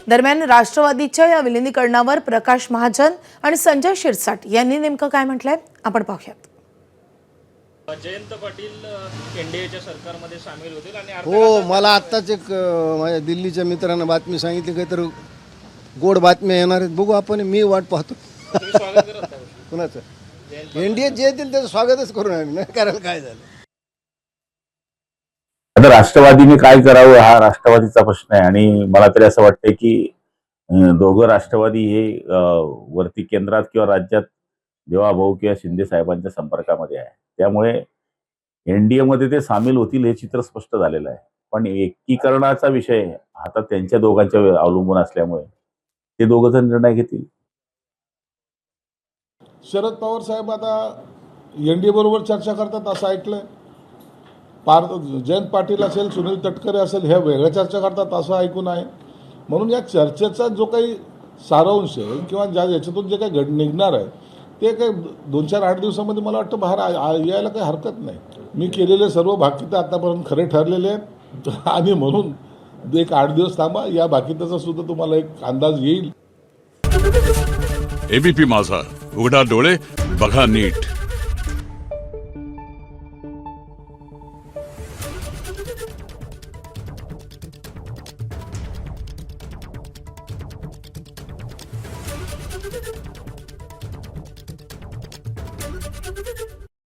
दरम्यान राष्ट्रवादीच्या या विलिनीकरणावर प्रकाश महाजन आणि संजय शिरसाट यांनी नेमकं काय म्हटलंय आपण पाहूयात। जयंत पाटील एनडीएच्या सरकारमध्ये सामील होतील आणि हो, मला आत्ताच एक माझ्या दिल्लीच्या मित्रांना बातमी सांगितली काही तर गोड बातम्या येणार आहेत। बघू आपण, मी वाट पाहतो। स्वागत करत आहोत। कुणाचं एनडीए जे येतील त्याचं स्वागतच करून आम्ही, नाही करायला काय झालं। आता राष्ट्रवादीने काय करावं हा राष्ट्रवादीचा प्रश्न आहे आणि मला तरी असं वाटतंय की दोघं राष्ट्रवादी हे वरती केंद्रात किंवा राज्यात देवाभाऊ किंवा शिंदे साहेबांच्या संपर्कामध्ये आहे। त्यामुळे एनडीए मध्ये ते सामील होतील हे चित्र स्पष्ट झालेलं आहे। पण एकीकरणाचा विषय आता त्यांच्या दोघांच्या अवलंबून असल्यामुळे ते दोघं जण निर्णय घेतील। शरद पवार साहेब आता एनडीए बरोबर चर्चा करतात असं ऐकलंय। जयंत पाटील असेल, सुनील तटकरे असेल, ह्या वेगळ्या चर्चा करतात असं ऐकून आहे। म्हणून या चर्चेचा जो काही सारांश आहे किंवा याच्यातून जे काही निघणार आहे ते काही 2-4-8 दिवसामध्ये मला वाटतं बाहेर यायला काही हरकत नाही। मी केलेले सर्व भाकितं आतापर्यंत खरे ठरलेले आहेत आणि म्हणून एक 8 दिवस थांबा, या भाकिताचा सुद्धा तुम्हाला एक अंदाज येईल। एबीपी माझा, उघडा डोळे बघा नीट।